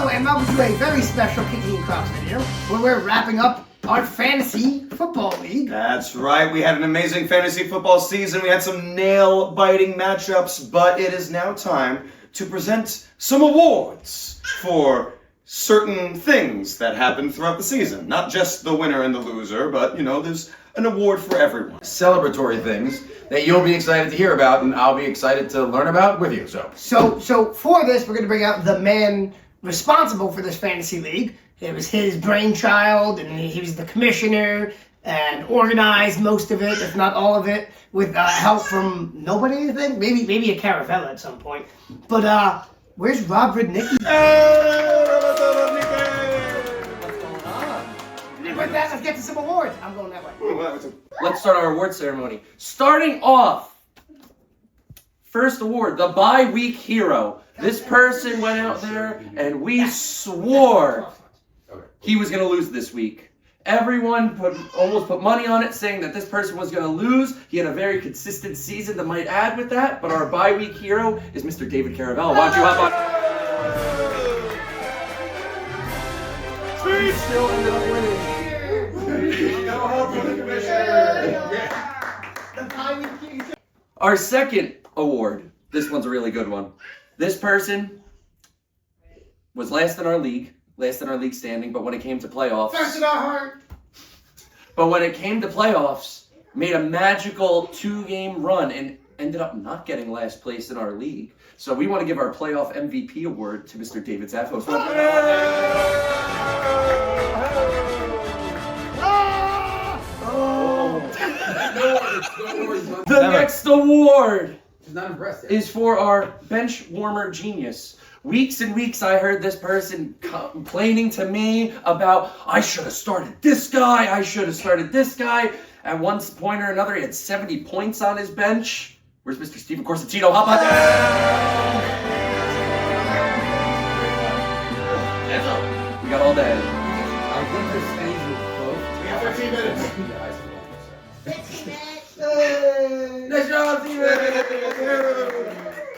Hello, and welcome to a very special Kickin Crocs video where we're wrapping up our fantasy football league. That's right. We had an amazing fantasy football season. We had some nail-biting matchups, but it is now time to present some awards for certain things that happened throughout the season. Not just the winner and the loser, but, there's an award for everyone. Celebratory things that you'll be excited to hear about and I'll be excited to learn about with you. So for this, we're going to bring out the man responsible for this fantasy league. It was his brainchild, and he was the commissioner and organized most of it, if not all of it, with help from nobody, I think. Maybe a Caravella at some point. But where's Rob Rudnicki? With that, let's get to some awards. I'm going that way. Let's start our award ceremony. Starting off, first award, the bye-week hero. This person went out there and we swore he was going to lose this week. Everyone almost put money on it, saying that this person was going to lose. He had a very consistent season to might add with that, but our bye-week hero is Mr. David Caravella. Why don't you hop on? He still ended up winning. Our second award, this one's a really good one. This person was last in our league standing, but when it came to playoffs, First in our heart. But when it came to playoffs, made a magical 2-game run and ended up not getting last place in our league. So we want to give our playoff MVP award to Mr. David Zaffos. The next award is for our bench warmer genius. Weeks and weeks I heard this person complaining to me about, I should have started this guy, I should have started this guy. At one point or another, he had 70 points on his bench. Where's Mr. Steven Corsentino? How about that? We got all day. I think this stays with both. We have 13 minutes. Nice job, Steven!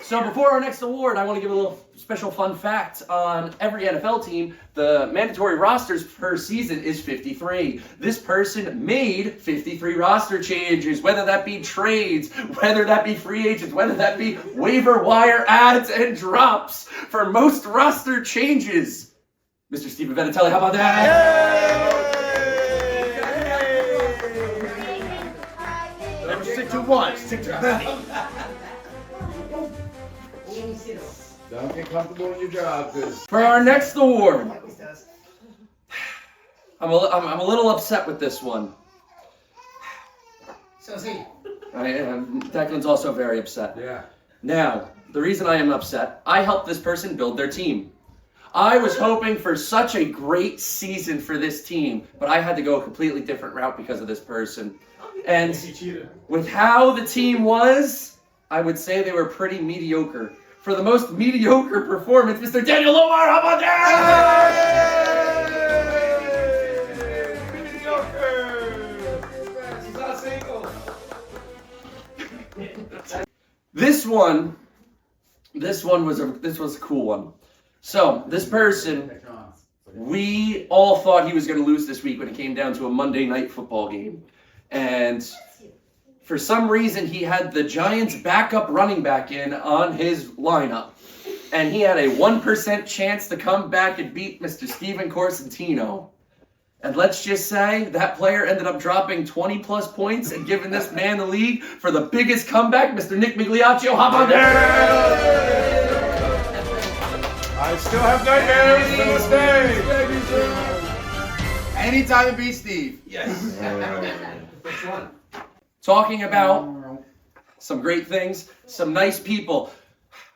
So before our next award, I want to give a little special fun fact on every NFL team. The mandatory rosters per season is 53. This person made 53 roster changes, whether that be trades, whether that be free agents, whether that be waiver wire adds and drops. For most roster changes, Mr. Steven Venatelli, how about that? Never stick to one, stick to many. Don't get comfortable in your job, because For our next award, I'm a little upset with this one. So is he. Declan's also very upset. yeah. Now, the reason I am upset, I helped this person build their team. I was hoping for such a great season for this team, but I had to go a completely different route because of this person. And with how the team was, I would say they were pretty mediocre. For the most mediocre performance, Mr. Daniel Lomar, how about that? He's not single. This was a cool one. So, this person, we all thought he was going to lose this week when it came down to a Monday night football game. And for some reason, he had the Giants' backup running back in on his lineup. And he had a 1% chance to come back and beat Mr. Steven Corsentino. And let's just say that player ended up dropping 20-plus points and giving this man the league for the biggest comeback, Mr. Nick Migliaccio. Hop on there! I still have nightmares to this day. Anytime to beat Steve. Yes. Talking about some great things, some nice people.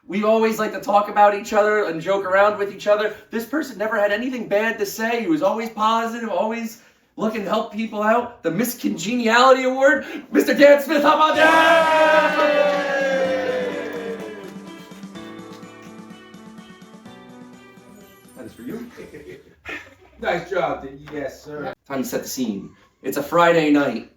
We always like to talk about each other and joke around with each other. This person never had anything bad to say. He was always positive, always looking to help people out. The Miss Congeniality Award, Mr. Dan Smith, how about that? That is for you. Nice job, yes, sir. Time to set the scene. It's a Friday night.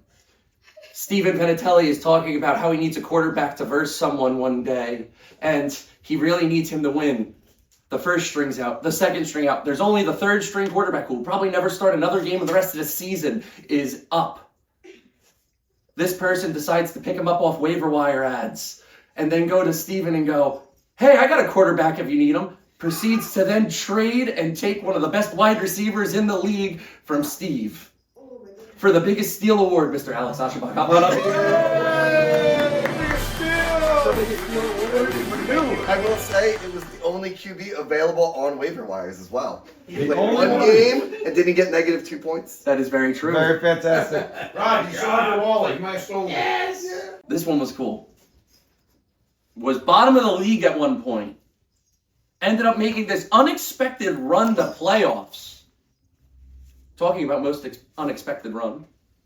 Steven Venatelli is talking about how he needs a quarterback to verse someone one day, and he really needs him to win. The first string's out, the second string out. There's only the third string quarterback who will probably never start another game of the rest of the season is up. This person decides to pick him up off waiver wire ads and then go to Steven and go, hey, I got a quarterback if you need him. Proceeds to then trade and take one of the best wide receivers in the league from Steve. For the biggest steal award, Mr. Alex Ashabak. How about I will say it was the only QB available on waiver wires as well. He played only one one. game and didn't get negative 2 points. That is very true. Very fantastic. Rod, you still have your wallet. You might have stolen it. This one was cool. Was bottom of the league at one point. Ended up making this unexpected run to playoffs. Talking about most unexpected run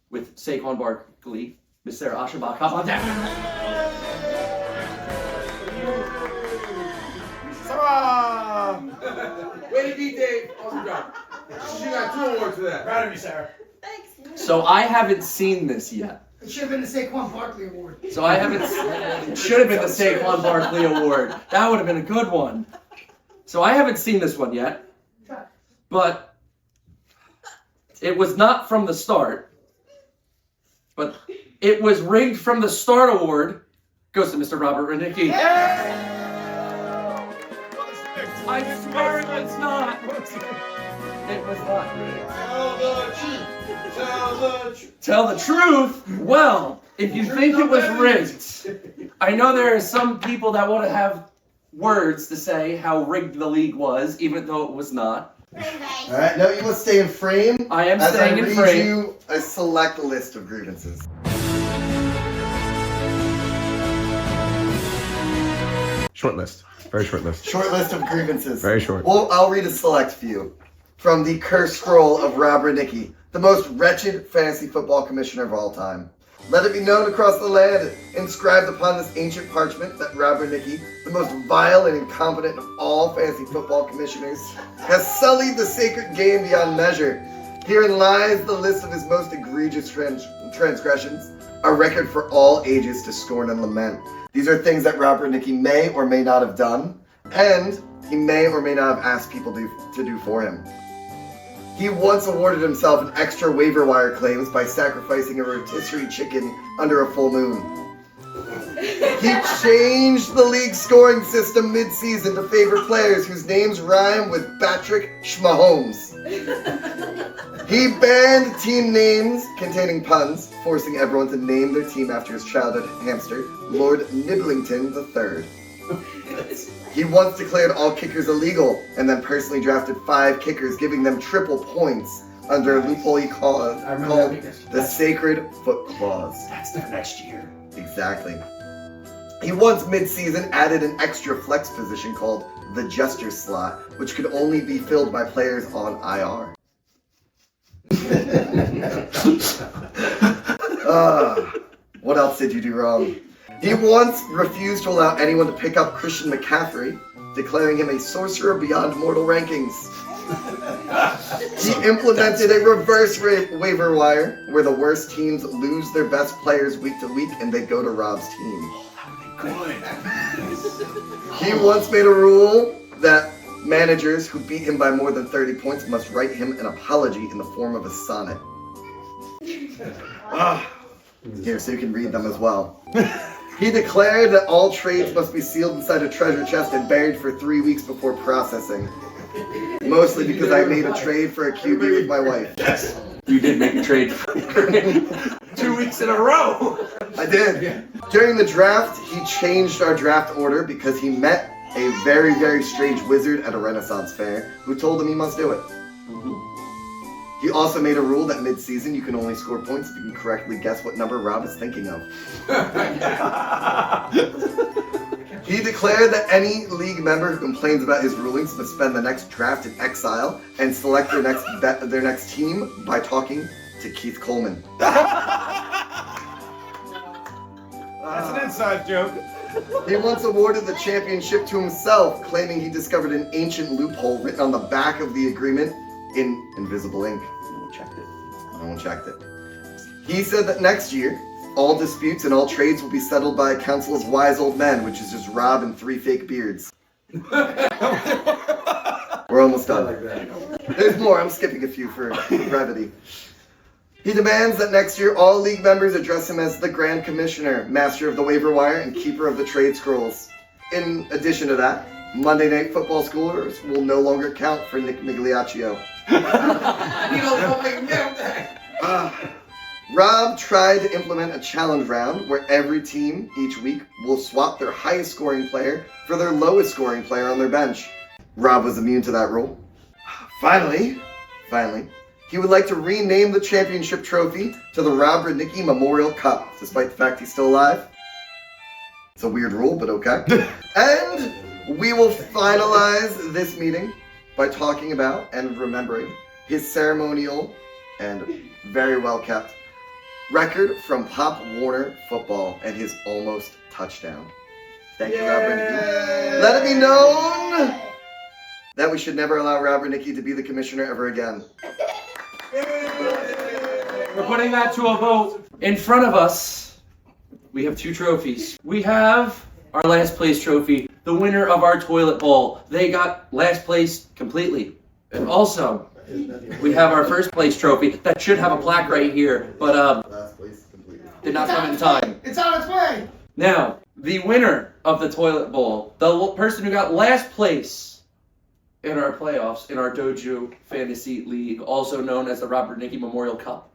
with Saquon Barkley, Miss Sarah Ashabak. How about that? Way to beat Dave. Awesome job. She got 2 awards for that. Proud of you, Sarah. So I haven't seen this yet. It should have been the Saquon Barkley Award. So I haven't. It should have been the Saquon Barkley Award. That would have been a good one. So I haven't seen this one yet, but it was not from the start. But it was rigged from the start award. Goes to Mr. Robert Renicki. I swear it was not. It was not rigged. Tell the truth. Well, if you think it was rigged, I know there are some people that want to have words to say how rigged the league was, even though it was not. All right, now you must stay in frame. I am as staying in I read frame. you a select list of grievances. Short list. Very short list. Short list of grievances. Very short. Well, I'll read a select few. From the cursed scroll of Rob Renicki, the most wretched fantasy football commissioner of all time. Let it be known across the land, inscribed upon this ancient parchment, that Rob Renicki, the most vile and incompetent of all fantasy football commissioners, has sullied the sacred game beyond measure. Herein lies the list of his most egregious transgressions, a record for all ages to scorn and lament. These are things that Rob Renicki may or may not have done, and he may or may not have asked people to do for him. He once awarded himself an extra waiver wire claims by sacrificing a rotisserie chicken under a full moon. He changed the league scoring system mid-season to favor players whose names rhyme with Patrick Schmahomes. He banned team names containing puns, forcing everyone to name their team after his childhood hamster, Lord Nibblington III. He once declared all kickers illegal and then personally drafted 5 kickers, giving them triple points under a loophole he called the Sacred Foot Clause. That's the next year. Exactly. He once mid-season added an extra flex position called the Jester slot, which could only be filled by players on IR. What else did you do wrong? He once refused to allow anyone to pick up Christian McCaffrey, declaring him a sorcerer beyond mortal rankings. He implemented a reverse waiver wire, where the worst teams lose their best players week to week and they go to Rob's team. He once made a rule that managers who beat him by more than 30 points must write him an apology in the form of a sonnet. Here, so you can read them as well. He declared that all trades must be sealed inside a treasure chest and buried for 3 weeks before processing. Mostly because I made a trade for a QB with my wife. Yes, you did make a trade 2 weeks in a row. I did. During the draft, he changed our draft order because he met a very, very strange wizard at a Renaissance fair who told him he must do it. He also made a rule that mid-season you can only score points if you can correctly guess what number Rob is thinking of. He declared that any league member who complains about his rulings must spend the next draft in exile and select their next team by talking to Keith Coleman. That's an inside joke. He once awarded the championship to himself, claiming he discovered an ancient loophole written on the back of the agreement in invisible ink. No one checked it. He said that next year, all disputes and all trades will be settled by a council of wise old men, which is just Rob and 3 fake beards. We're almost done. There's more. I'm skipping a few for brevity. He demands that next year all league members address him as the Grand Commissioner, Master of the Waiver Wire, and Keeper of the Trade Scrolls. In addition to that, Monday Night Football scores will no longer count for Nick Migliaccio. Rob tried to implement a challenge round where every team each week will swap their highest scoring player for their lowest scoring player on their bench. Rob was immune to that rule. Finally, he would like to rename the championship trophy to the Rob Rudnicki Memorial Cup, despite the fact he's still alive. It's a weird rule, but okay. And we will finalize this meeting by talking about and remembering his ceremonial and very well kept record from Pop Warner football and his almost touchdown. Thank you, Rob Rudnicki. Let it be known that we should never allow Rob Rudnicki to be the commissioner ever again. We're putting that to a vote. In front of us, we have two trophies. We have our last place trophy, the winner of our toilet bowl. They got last place completely. And also, we have our first place trophy that should have a plaque right here, but Last place completely. did not come in time. It's on its way. Now, the winner of the toilet bowl, the person who got last place in our playoffs, in our Dojo Fantasy League, also known as the Rob Rudnicki Memorial Cup,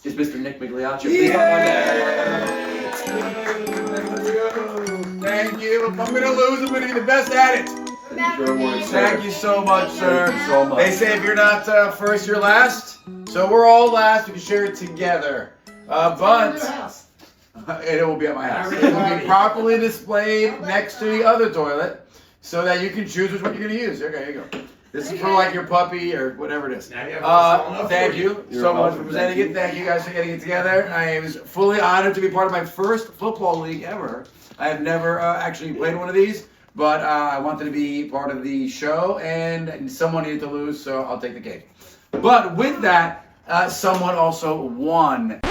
is Mr. Nick Migliaccio. Thank you. If I'm gonna lose, I'm gonna be the best at it. Thank you so much, sir. Thank you so much. They say if you're not first, you're last. So we're all last. We can share it together. But it will be at my house. It will be properly displayed next to the other toilet, so that you can choose which one you're gonna use. Okay, here you go. This is for like your puppy or whatever it is. Thank you so much for presenting it. Thank you guys for getting it together. I was fully honored to be part of my first football league ever. I have never actually played one of these, but I wanted to be part of the show, and someone needed to lose, so I'll take the cake. But with that, someone also won.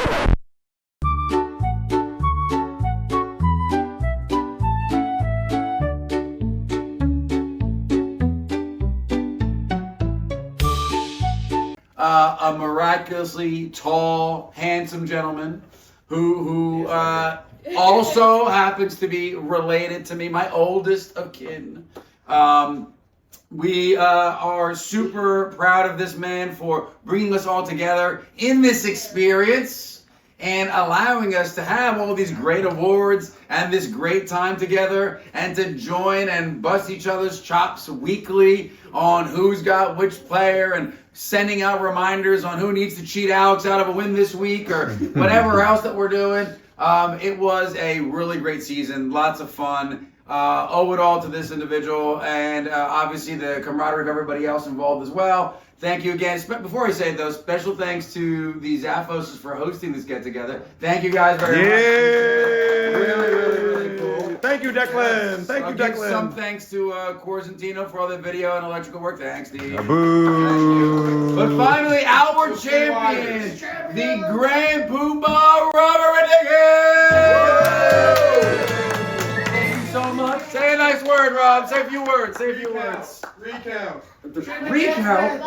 A miraculously tall, handsome gentleman who also happens to be related to me, my oldest of kin. We are super proud of this man for bringing us all together in this experience and allowing us to have all these great awards and this great time together and to join and bust each other's chops weekly on who's got which player and sending out reminders on who needs to cheat Alex out of a win this week or whatever else that we're doing. It was a really great season, lots of fun. Owe it all to this individual and obviously the camaraderie of everybody else involved as well. Thank you again. Before I say it though, special thanks to the Zaphos for hosting this get together. Thank you guys very much. Really cool. Thank you, Declan. Thank you, Declan. Some thanks to Corzentino for all the video and electrical work. Thanks, Steve. Boo. But finally, our champion, the Grand Poobah, Robert Rudnicki! Thank you so much. Say a nice word, Rob. Say a few words. Recount. Recount.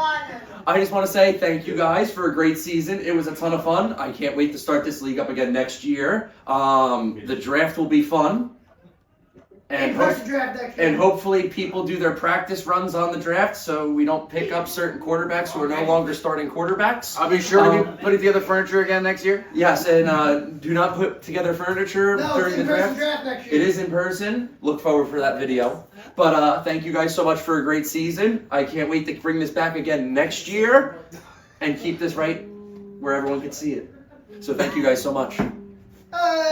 I just want to say thank you guys for a great season. It was a ton of fun. I can't wait to start this league up again next year. The draft will be fun. And, hopefully people do their practice runs on the draft so we don't pick up certain quarterbacks who are no longer starting quarterbacks. I'll be sure to be putting together furniture again next year. Yes, and do not put together furniture during the draft. Next year. It is in person. Look forward for that video. But thank you guys so much for a great season. I can't wait to bring this back again next year and keep this right where everyone can see it. So thank you guys so much.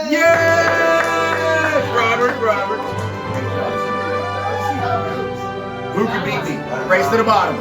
Yes! Robert. Who could beat me? Race to the bottom.